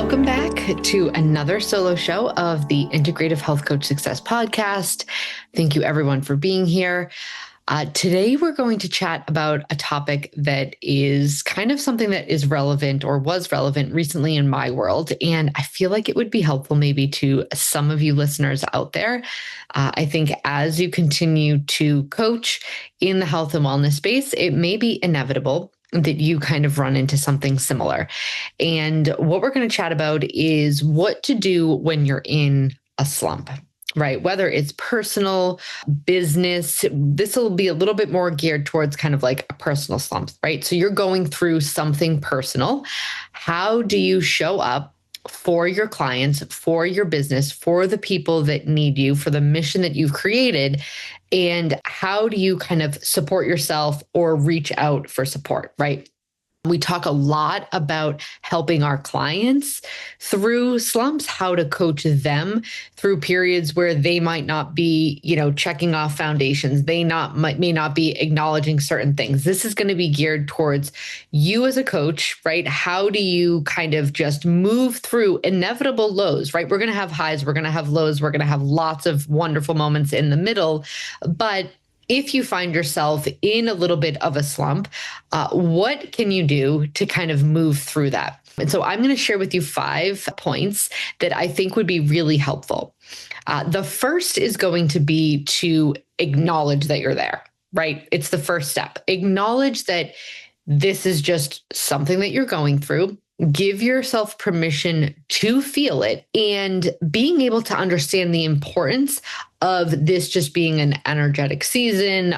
Welcome back to another solo show of the Integrative Health Coach Success podcast. Thank you everyone for being here. Today, we're going to chat about a topic that is kind of something that is relevant or was relevant recently in my world. And I feel like it would be helpful maybe to some of you listeners out there. I think as you continue to coach in the health and wellness space, it may be inevitable that you kind of run into something similar. And what we're going to chat about is what to do when you're in a slump. Right? Whether it's personal, business, this will be a little bit more geared towards kind of like a personal slump, right? So you're going through something personal. How do you show up for your clients, for your business, for the people that need you, for the mission that you've created? And how do you kind of support yourself or reach out for support, right? We talk a lot about helping our clients through slumps, how to coach them through periods where they might not be, checking off foundations. They may not be acknowledging certain things. This is going to be geared towards you as a coach, right? How do you kind of just move through inevitable lows, right? We're going to have highs, we're going to have lows, we're going to have lots of wonderful moments in the middle, but if you find yourself in a little bit of a slump, what can you do to kind of move through that? And so I'm going to share with you 5 points that I think would be really helpful. The first is going to be to acknowledge that you're there, right? It's the first step. Acknowledge that this is just something that you're going through. Give yourself permission to feel it, and being able to understand the importance of this just being an energetic season.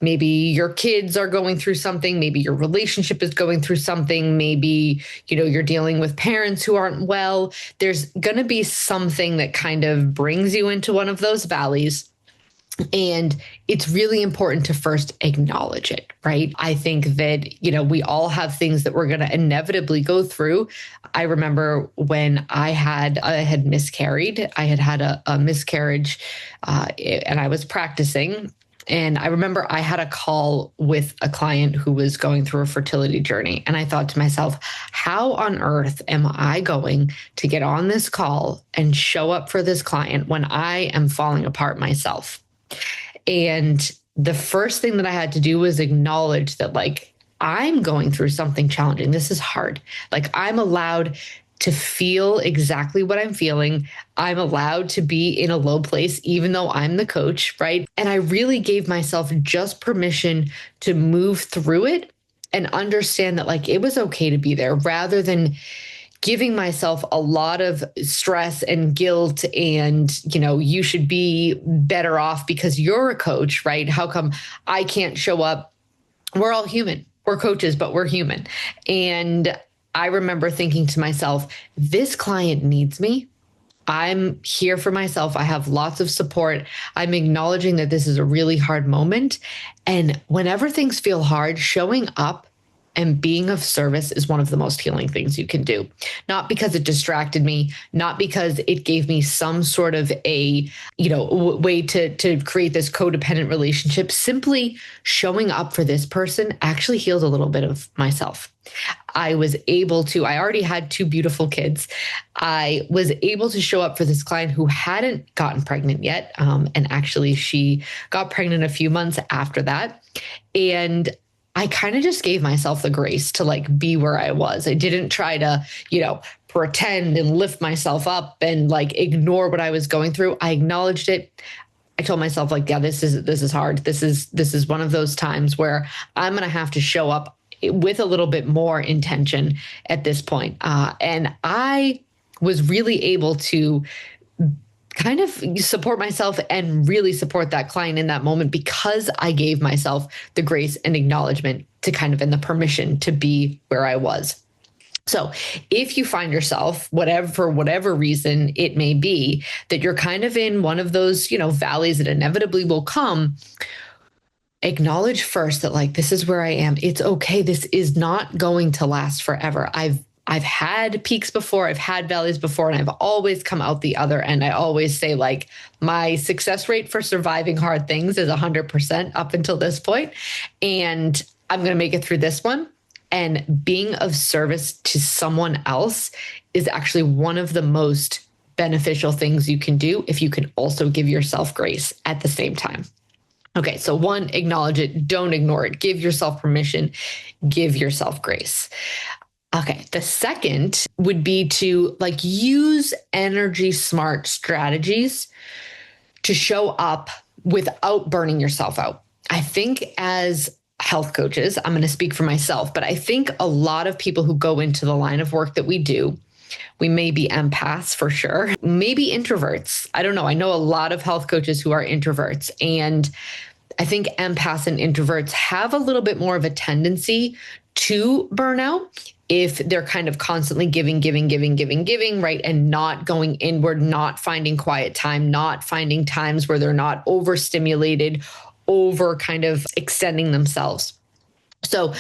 Maybe your kids are going through something, maybe your relationship is going through something, maybe, you're dealing with parents who aren't well. There's going to be something that kind of brings you into one of those valleys. And it's really important to first acknowledge it, right? I think that, we all have things that we're going to inevitably go through. I remember when I had miscarried, I had a miscarriage and I was practicing. And I remember I had a call with a client who was going through a fertility journey. And I thought to myself, how on earth am I going to get on this call and show up for this client when I am falling apart myself? And the first thing that I had to do was acknowledge that, I'm going through something challenging. This is hard. I'm allowed to feel exactly what I'm feeling. I'm allowed to be in a low place, even though I'm the coach, right? And I really gave myself just permission to move through it and understand that it was okay to be there, rather than giving myself a lot of stress and guilt and, you should be better off because you're a coach, right? How come I can't show up? We're all human. We're coaches, but we're human. And I remember thinking to myself, this client needs me. I'm here for myself. I have lots of support. I'm acknowledging that this is a really hard moment. And whenever things feel hard, showing up and being of service is one of the most healing things you can do. Not because it distracted me, not because it gave me some sort of a, way to create this codependent relationship. Simply showing up for this person actually healed a little bit of myself. I already had 2 beautiful kids. I was able to show up for this client who hadn't gotten pregnant yet. And actually she got pregnant a few months after that. And I kind of just gave myself the grace to be where I was. I didn't try to, pretend and lift myself up and ignore what I was going through. I acknowledged it. I told myself yeah, this is hard. This is one of those times where I'm going to have to show up with a little bit more intention at this point. And I was really able to kind of support myself and really support that client in that moment because I gave myself the grace and acknowledgement to and the permission to be where I was. So if you find yourself, for whatever reason it may be, that you're kind of in one of those, valleys that inevitably will come, acknowledge first that this is where I am. It's okay. This is not going to last forever. I've had peaks before, I've had valleys before, and I've always come out the other end. I always say my success rate for surviving hard things is 100% up until this point, and I'm going to make it through this one. And being of service to someone else is actually one of the most beneficial things you can do if you can also give yourself grace at the same time. Okay, so one, acknowledge it, don't ignore it, give yourself permission, give yourself grace. Okay, the second would be to use energy smart strategies to show up without burning yourself out. I think as health coaches, I'm going to speak for myself, but I think a lot of people who go into the line of work that we do, we may be empaths for sure, maybe introverts. I don't know. I know a lot of health coaches who are introverts, and I think empaths and introverts have a little bit more of a tendency to burn out if they're kind of constantly giving, right? And not going inward, not finding quiet time, not finding times where they're not overstimulated, over kind of extending themselves. So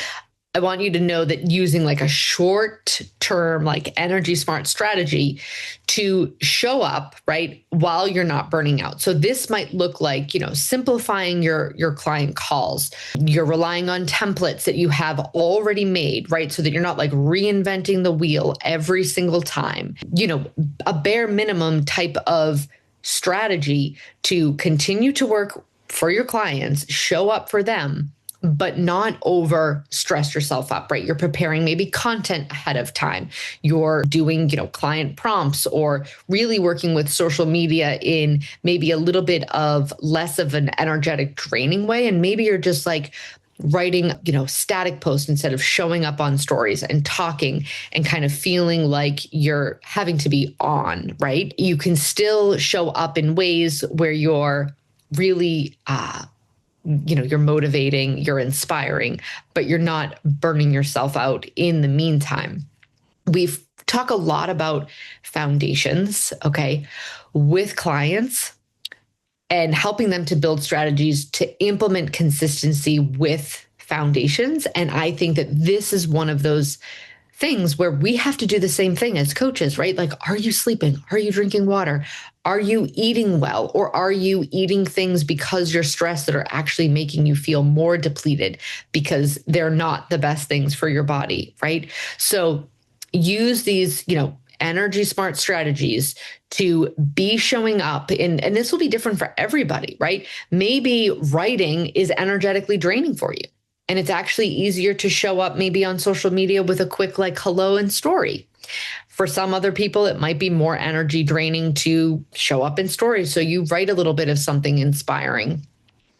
I want you to know that using a short term, energy smart strategy to show up, right, while you're not burning out. So this might look like, simplifying your client calls. You're relying on templates that you have already made, right? So that you're not reinventing the wheel every single time, a bare minimum type of strategy to continue to work for your clients, show up for them, but not over stress yourself up, right? You're preparing maybe content ahead of time. You're doing, client prompts, or really working with social media in maybe a little bit of less of an energetic draining way. And maybe you're just writing, static posts instead of showing up on stories and talking and kind of feeling like you're having to be on, right? You can still show up in ways where you're really, you're motivating, you're inspiring, but you're not burning yourself out in the meantime. We've talked a lot about foundations, okay, with clients and helping them to build strategies to implement consistency with foundations. And I think that this is one of those things where we have to do the same thing as coaches, right? Are you sleeping? Are you drinking water? Are you eating well? Or are you eating things because you're stressed that are actually making you feel more depleted because they're not the best things for your body, right? So use these, energy smart strategies to be showing up and this will be different for everybody, right? Maybe writing is energetically draining for you. And it's actually easier to show up maybe on social media with a quick hello and story. For some other people, it might be more energy draining to show up in stories. So you write a little bit of something inspiring.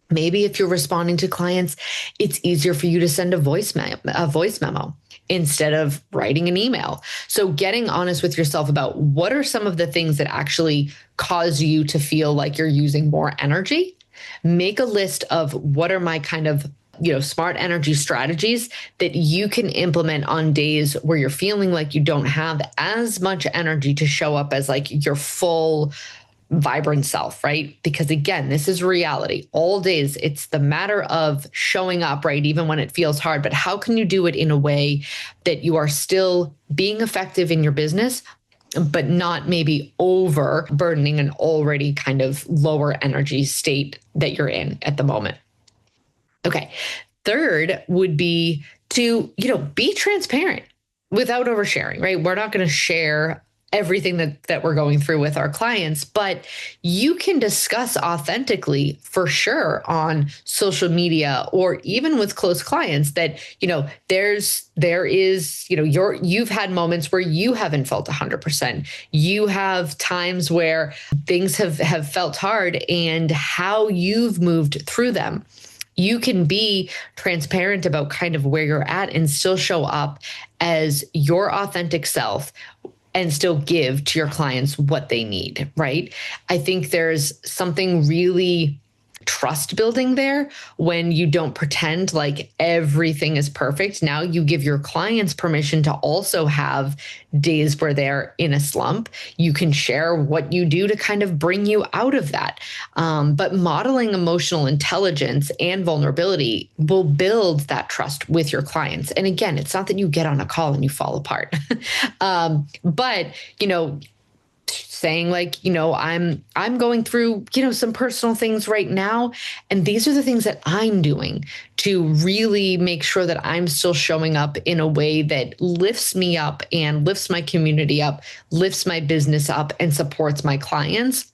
Maybe if you're responding to clients, it's easier for you to send a voice memo instead of writing an email. So getting honest with yourself about what are some of the things that actually cause you to feel like you're using more energy. Make a list of what are my kind of smart energy strategies that you can implement on days where you're feeling like you don't have as much energy to show up as your full vibrant self, right? Because again, this is reality. All days, it's the matter of showing up, right? Even when it feels hard, but how can you do it in a way that you are still being effective in your business, but not maybe overburdening an already kind of lower energy state that you're in at the moment? Okay. Third would be to, be transparent without oversharing, right? We're not going to share everything that we're going through with our clients, but you can discuss authentically for sure on social media or even with close clients that, there is, you've had moments where you haven't felt 100%. You have times where things have felt hard and how you've moved through them. You can be transparent about kind of where you're at and still show up as your authentic self and still give to your clients what they need, right? I think there's something really trust building there when you don't pretend like everything is perfect. Now you give your clients permission to also have days where they're in a slump. You can share what you do to kind of bring you out of that. But modeling emotional intelligence and vulnerability will build that trust with your clients. And again, it's not that you get on a call and you fall apart, but saying I'm going through, some personal things right now. And these are the things that I'm doing to really make sure that I'm still showing up in a way that lifts me up and lifts my community up, lifts my business up, and supports my clients.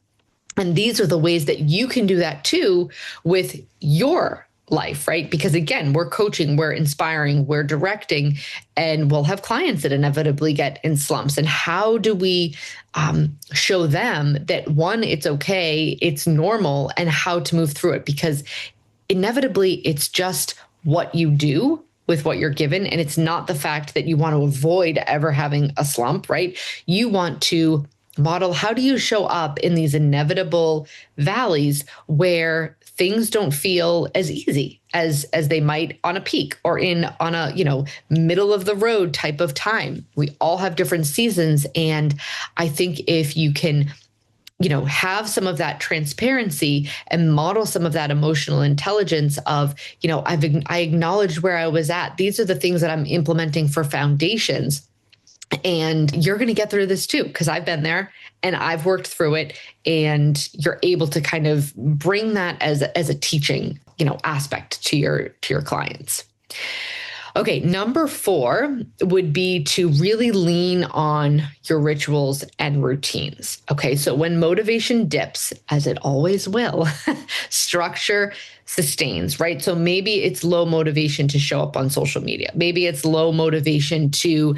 And these are the ways that you can do that too with your life, right? Because again, we're coaching, we're inspiring, we're directing, and we'll have clients that inevitably get in slumps. And how do we show them that one, it's okay, it's normal, and how to move through it? Because inevitably, it's just what you do with what you're given. And it's not the fact that you want to avoid ever having a slump, right? You want to model, how do you show up in these inevitable valleys where things don't feel as easy as they might on a peak or on a middle of the road type of time. We all have different seasons, and I think if you can have some of that transparency and model some of that emotional intelligence of, I acknowledged where I was at. These are the things that I'm implementing for foundations. And you're going to get through this too, because I've been there and I've worked through it, and you're able to kind of bring that as a teaching, aspect to your clients. Okay, number 4 would be to really lean on your rituals and routines. Okay, so when motivation dips, as it always will, structure sustains, right? So maybe it's low motivation to show up on social media. Maybe it's low motivation to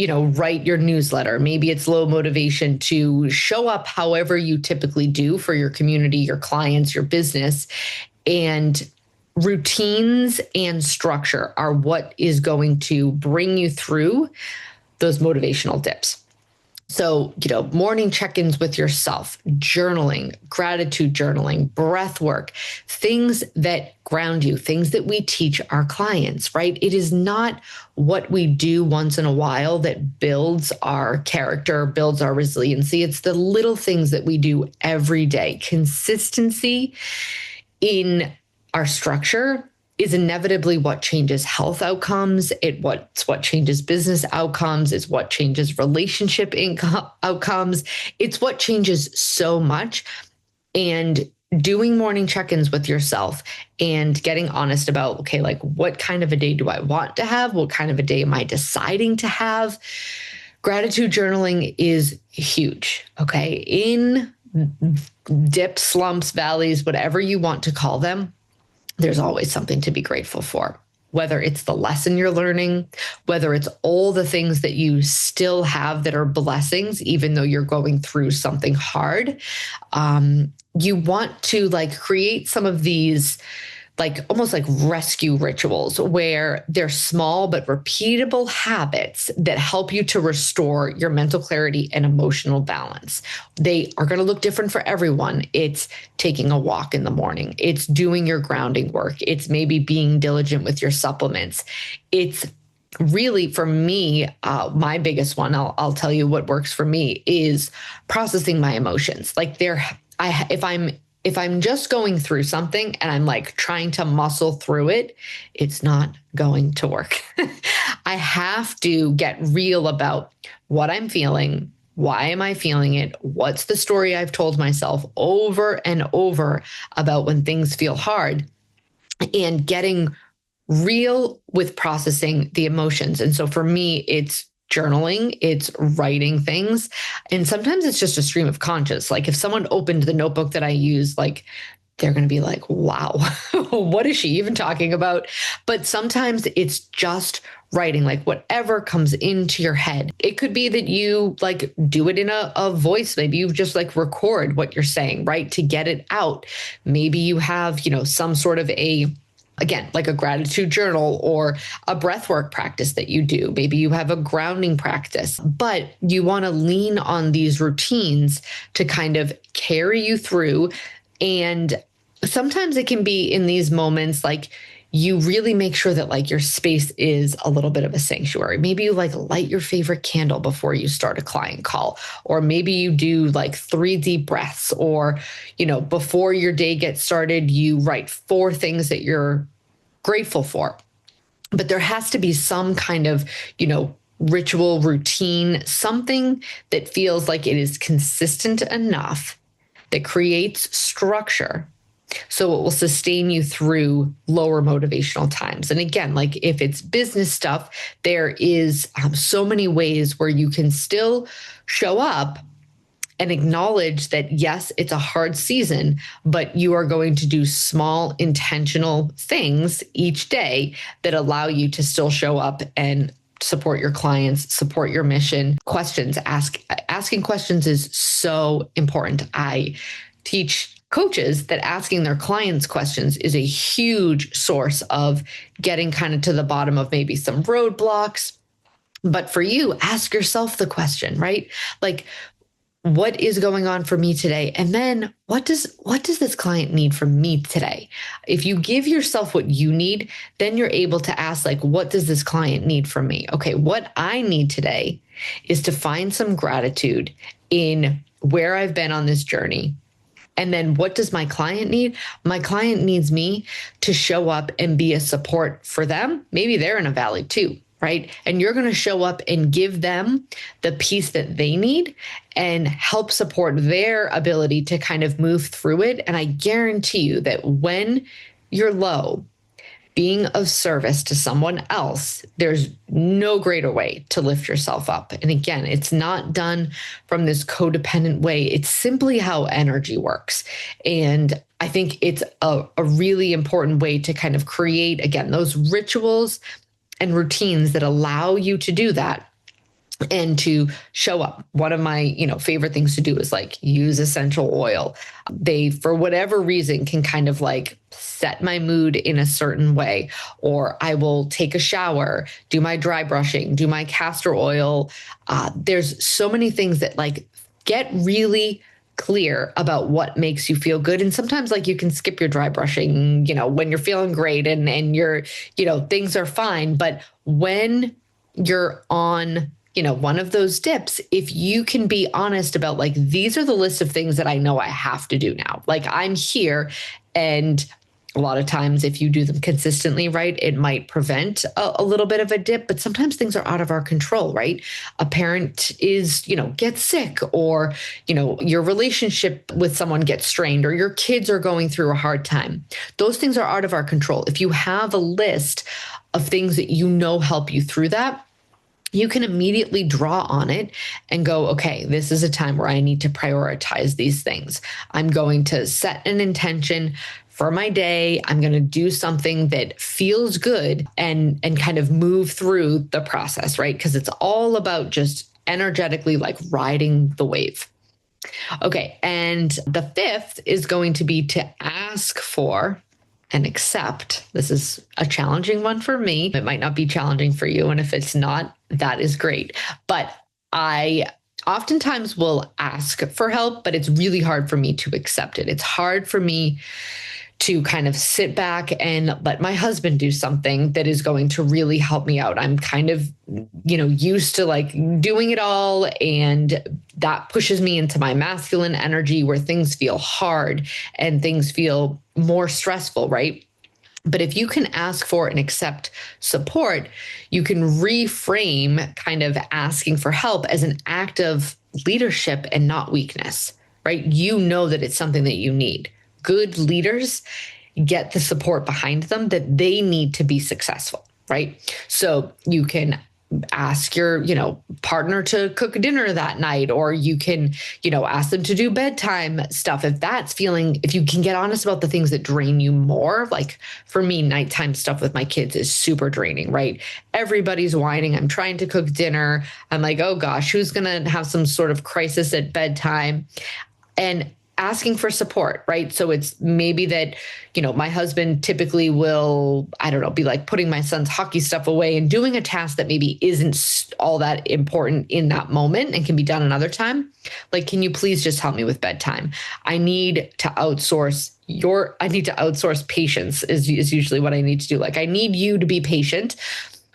write your newsletter. Maybe it's low motivation to show up however you typically do for your community, your clients, your business. And routines and structure are what is going to bring you through those motivational dips. So, morning check-ins with yourself, journaling, gratitude journaling, breath work, things that ground you, things that we teach our clients, right? It is not what we do once in a while that builds our character, builds our resiliency. It's the little things that we do every day. Consistency in our structure is inevitably what changes health outcomes. It's what changes business outcomes. It's what changes relationship outcomes. It's what changes so much. And doing morning check-ins with yourself and getting honest about, okay, like what kind of a day do I want to have? What kind of a day am I deciding to have? Gratitude journaling is huge, okay? In dips, slumps, valleys, whatever you want to call them, there's always something to be grateful for, whether it's the lesson you're learning, whether it's all the things that you still have that are blessings, even though you're going through something hard. You want to create some of these almost like rescue rituals where they're small but repeatable habits that help you to restore your mental clarity and emotional balance. They are going to look different for everyone. It's taking a walk in the morning. It's doing your grounding work. It's maybe being diligent with your supplements. It's really, for me, my biggest one, I'll tell you what works for me, is processing my emotions. If I'm just going through something and I'm trying to muscle through it, it's not going to work. I have to get real about what I'm feeling. Why am I feeling it? What's the story I've told myself over and over about when things feel hard, and getting real with processing the emotions. And so for me, it's journaling, it's writing things. And sometimes it's just a stream of conscious. If someone opened the notebook that I use, they're going to be like, wow, what is she even talking about? But sometimes it's just writing, whatever comes into your head. It could be that you do it in a voice. Maybe you just record what you're saying, right? To get it out. Maybe you have, some sort of a gratitude journal or a breathwork practice that you do. Maybe you have a grounding practice, but you want to lean on these routines to kind of carry you through. And sometimes it can be in these moments, you really make sure that your space is a little bit of a sanctuary. Maybe you light your favorite candle before you start a client call, or maybe you do 3 deep breaths, or, before your day gets started, you write 4 things that you're grateful for. But there has to be some kind of, ritual, routine, something that feels like it is consistent enough, that creates structure, So it will sustain you through lower motivational times. And again, like if it's business stuff, there is so many ways where you can still show up and acknowledge that, yes, it's a hard season, but you are going to do small intentional things each day that allow you to still show up and support your clients, support your mission. Asking questions is so important. I teach coaches that asking their clients questions is a huge source of getting kind of to the bottom of maybe some roadblocks. But for you, ask yourself the question, right? Like, what is going on for me today? And then what does this client need from me today? If you give yourself what you need, then you're able to ask, like, what does this client need from me? Okay, what I need today is to find some gratitude in where I've been on this journey. And then what does my client need? My client needs me to show up and be a support for them. Maybe they're in a valley too, right? And you're going to show up and give them the piece that they need and help support their ability to kind of move through it. And I guarantee you that when you're low, being of service to someone else, there's no greater way to lift yourself up. And again, it's not done from this codependent way. It's simply how energy works. And I think it's a really important way to kind of create, again, those rituals and routines that allow you to do that and to show up. One of my, favorite things to do is like use essential oil. They, for whatever reason, can kind of like set my mood in a certain way. Or I will take a shower, do my dry brushing, do my castor oil. There's so many things that like get really clear about what makes you feel good. And sometimes like you can skip your dry brushing, when you're feeling great and you're, things are fine. But when you're on one of those dips, if you can be honest about like, these are the list of things that I know I have to do now. Like I'm here, and a lot of times if you do them consistently, right, it might prevent a little bit of a dip, but sometimes things are out of our control, right? A parent gets sick, or, your relationship with someone gets strained, or your kids are going through a hard time. Those things are out of our control. If you have a list of things that help you through that, you can immediately draw on it and go, okay, this is a time where I need to prioritize these things. I'm going to set an intention for my day. I'm going to do something that feels good and kind of move through the process, right? Because it's all about just energetically like riding the wave. Okay. And the fifth is going to be to ask for and accept. This is a challenging one for me. It might not be challenging for you. And if it's not, that is great. But I oftentimes will ask for help, but it's really hard for me to accept it. It's hard for me to kind of sit back and let my husband do something that is going to really help me out. I'm kind of, used to like doing it all. And that pushes me into my masculine energy where things feel hard and things feel more stressful, right? But if you can ask for and accept support, you can reframe kind of asking for help as an act of leadership and not weakness, right? You know that it's something that you need. Good leaders get the support behind them that they need to be successful, right? So you can ask your, partner to cook dinner that night, or you can, ask them to do bedtime stuff. If you can get honest about the things that drain you more, like for me, nighttime stuff with my kids is super draining, right? Everybody's whining. I'm trying to cook dinner. I'm like, oh gosh, who's going to have some sort of crisis at bedtime? And asking for support, right? So it's maybe that, my husband typically will, be like putting my son's hockey stuff away and doing a task that maybe isn't all that important in that moment and can be done another time. Like, can you please just help me with bedtime? I need to outsource patience is usually what I need to do. Like, I need you to be patient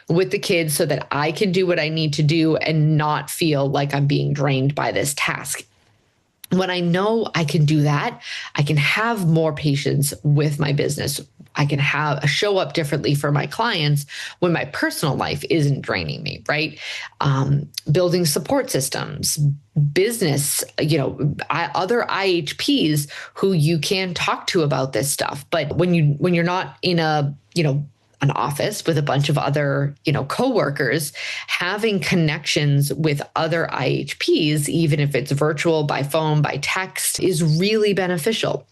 with the kids so that I can do what I need to do and not feel like I'm being drained by this task. When I know I can do that, I can have more patience with my business, I can have show up differently for my clients when my personal life isn't draining me, right? Building support systems, business, other IHPs who you can talk to about this stuff. But when you're not in an office with a bunch of other, coworkers, having connections with other IHPs, even if it's virtual, by phone, by text, is really beneficial.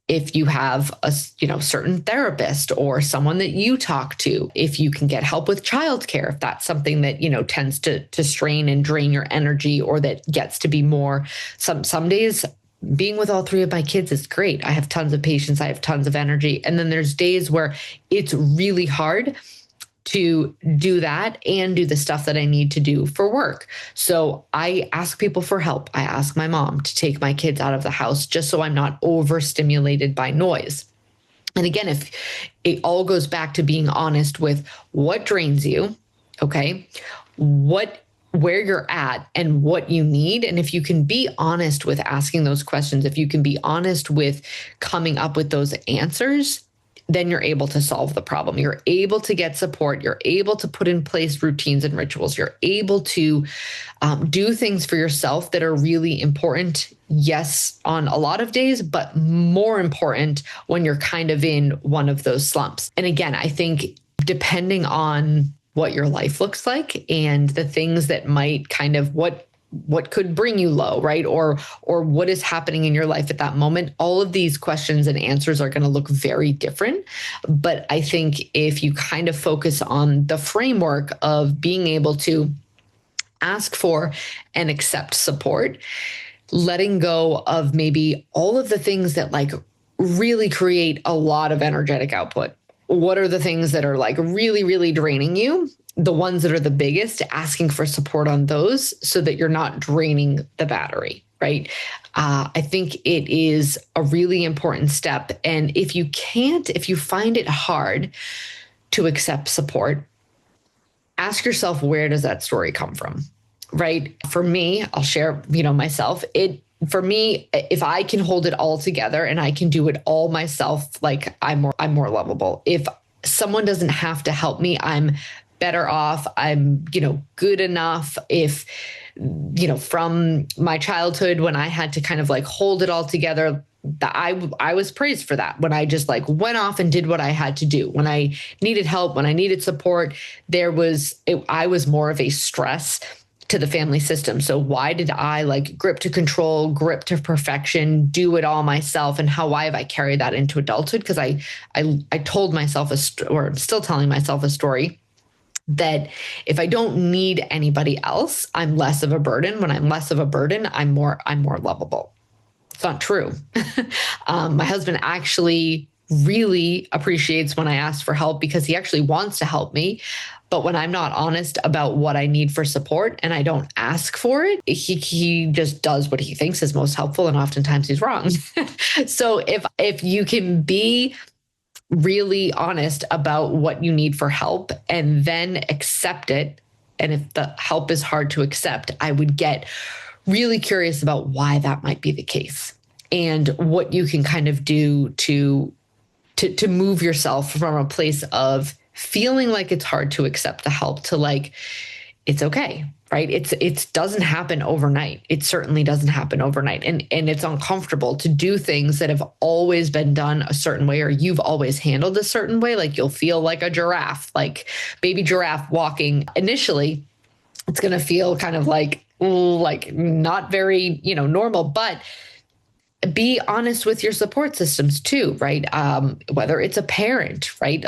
If you have a certain therapist or someone that you talk to, if you can get help with childcare, if that's something that tends to strain and drain your energy, or that gets to be more, some days being with all three of my kids is great. I have tons of patience, I have tons of energy, and then there's days where it's really hard to do that and do the stuff that I need to do for work. So I ask people for help. I ask my mom to take my kids out of the house just so I'm not overstimulated by noise. And again, if it all goes back to being honest with what drains you, okay, where you're at and what you need. And if you can be honest with asking those questions, if you can be honest with coming up with those answers, then you're able to solve the problem. You're able to get support. You're able to put in place routines and rituals. You're able to do things for yourself that are really important. Yes, on a lot of days, but more important when you're kind of in one of those slumps. And again, I think depending on what your life looks like and the things that might kind of what could bring you low, right? Or what is happening in your life at that moment, all of these questions and answers are going to look very different. But I think if you kind of focus on the framework of being able to ask for and accept support, letting go of maybe all of the things that like really create a lot of energetic output. What are the things that are like really, really draining you? The ones that are the biggest, asking for support on those so that you're not draining the battery, right? I think it is a really important step. And if you find it hard to accept support, ask yourself, where does that story come from, right? For me, I'll share, myself. For me, if I can hold it all together and I can do it all myself, like I'm more lovable. If someone doesn't have to help me, I'm better off. I'm, good enough. If, from my childhood when I had to kind of like hold it all together, I was praised for that. When I just like went off and did what I had to do, when I needed help, when I needed support, I was more of a stress to the family system. So why did I like grip to control, grip to perfection, do it all myself? And why have I carried that into adulthood? Because I told myself or I'm still telling myself a story that if I don't need anybody else, I'm less of a burden. When I'm less of a burden, I'm more lovable. It's not true. My husband actually really appreciates when I ask for help because he actually wants to help me. But when I'm not honest about what I need for support and I don't ask for it, he just does what he thinks is most helpful. And oftentimes he's wrong. So if you can be really honest about what you need for help and then accept it, and if the help is hard to accept, I would get really curious about why that might be the case and what you can kind of do to move yourself from a place of feeling like it's hard to accept the help to like, it's okay, right? It doesn't happen overnight. It certainly doesn't happen overnight. And it's uncomfortable to do things that have always been done a certain way, or you've always handled a certain way. Like you'll feel like a giraffe, like baby giraffe walking. Initially, it's going to feel kind of like not very, normal, but be honest with your support systems too, right? Whether it's a parent, right?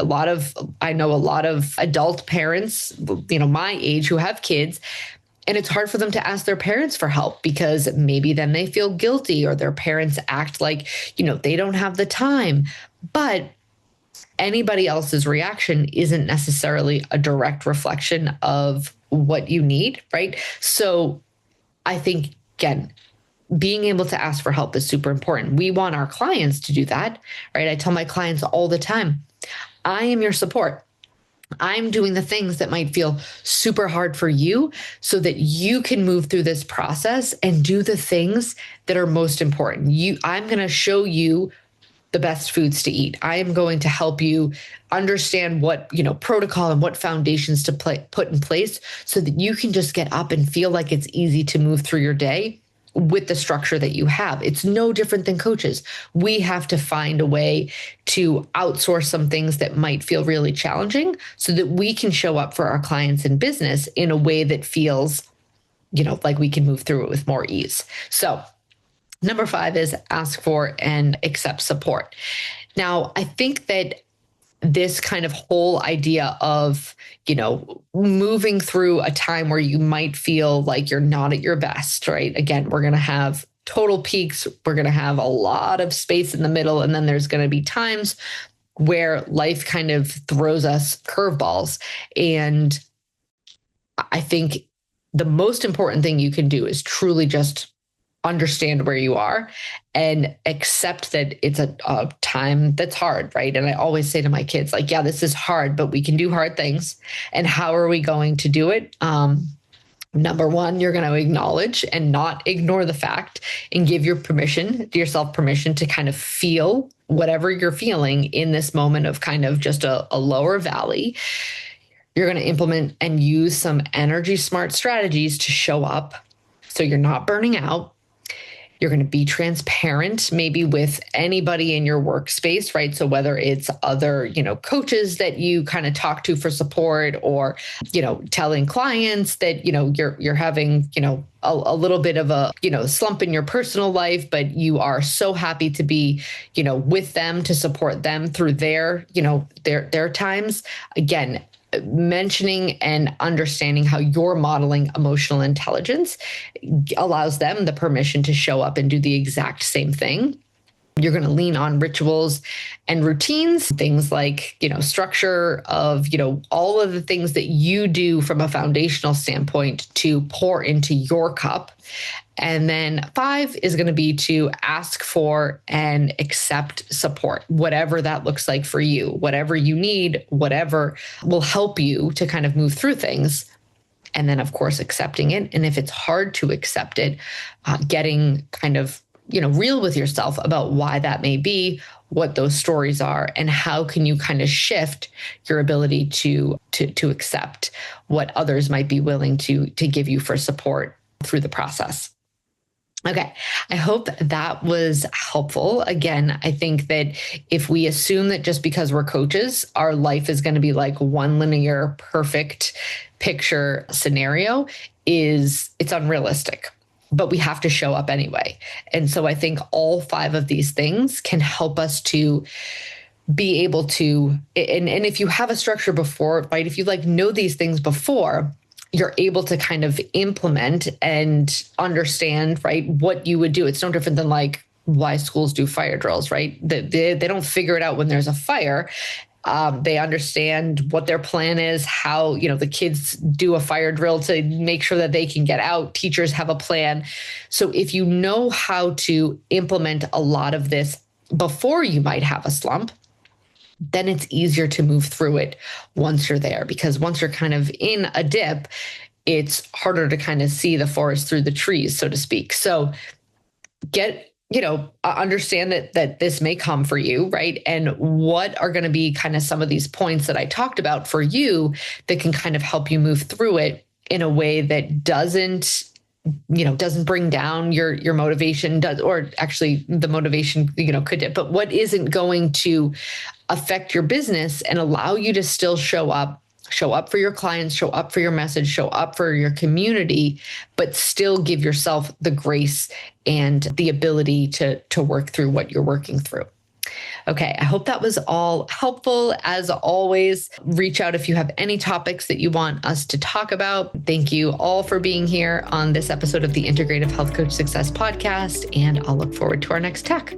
I know a lot of adult parents, my age who have kids, and it's hard for them to ask their parents for help because maybe then they feel guilty or their parents act like, they don't have the time. But anybody else's reaction isn't necessarily a direct reflection of what you need, right? So I think, again, being able to ask for help is super important. We want our clients to do that, right? I tell my clients all the time, I am your support. I'm doing the things that might feel super hard for you so that you can move through this process and do the things that are most important. I'm going to show you the best foods to eat. I am going to help you understand what, protocol and what foundations to put in place so that you can just get up and feel like it's easy to move through your day with the structure that you have. It's no different than coaches. We have to find a way to outsource some things that might feel really challenging so that we can show up for our clients in business in a way that feels, like we can move through it with more ease. So number 5 is ask for and accept support. Now, I think that this kind of whole idea of, moving through a time where you might feel like you're not at your best, right? Again, we're going to have total peaks. We're going to have a lot of space in the middle. And then there's going to be times where life kind of throws us curveballs. And I think the most important thing you can do is truly just understand where you are and accept that it's a time that's hard, right? And I always say to my kids, like, yeah, this is hard, but we can do hard things. And how are we going to do it? Number 1, you're going to acknowledge and not ignore the fact and give yourself permission to kind of feel whatever you're feeling in this moment of kind of just a lower valley. You're going to implement and use some energy smart strategies to show up so you're not burning out. You're going to be transparent, maybe with anybody in your workspace, right? So whether it's other, coaches that you kind of talk to for support, or, telling clients that, you're having, a little bit of a, slump in your personal life, but you are so happy to be, with them to support them through their times. Again, mentioning and understanding how you're modeling emotional intelligence allows them the permission to show up and do the exact same thing. You're going to lean on rituals and routines, things like, structure of, all of the things that you do from a foundational standpoint to pour into your cup. And then 5 is going to be to ask for and accept support, whatever that looks like for you, whatever you need, whatever will help you to kind of move through things. And then, of course, accepting it. And if it's hard to accept it, getting kind of, real with yourself about why that may be, what those stories are, and how can you kind of shift your ability to accept what others might be willing to give you for support through the process. Okay, I hope that was helpful. Again, I think that if we assume that just because we're coaches, our life is going to be like one linear, perfect picture scenario, it's unrealistic. But we have to show up anyway. And so I think all 5 of these things can help us to be able to, and if you have a structure before, right, if you know these things before, you're able to kind of implement and understand, right, what you would do. It's no different than why schools do fire drills, right? They don't figure it out when there's a fire. They understand what their plan is, how, the kids do a fire drill to make sure that they can get out. Teachers have a plan. So if you know how to implement a lot of this before you might have a slump, then it's easier to move through it once you're there, because once you're kind of in a dip, it's harder to kind of see the forest through the trees, so to speak. So understand that this may come for you, right? And what are going to be kind of some of these points that I talked about for you that can kind of help you move through it in a way that doesn't bring down your motivation, or actually the motivation, could dip, but what isn't going to affect your business and allow you to still show up for your clients, show up for your message, show up for your community, but still give yourself the grace and the ability to work through what you're working through. Okay, I hope that was all helpful. As always, reach out if you have any topics that you want us to talk about. Thank you all for being here on this episode of the Integrative Health Coach Success podcast, and I'll look forward to our next tech.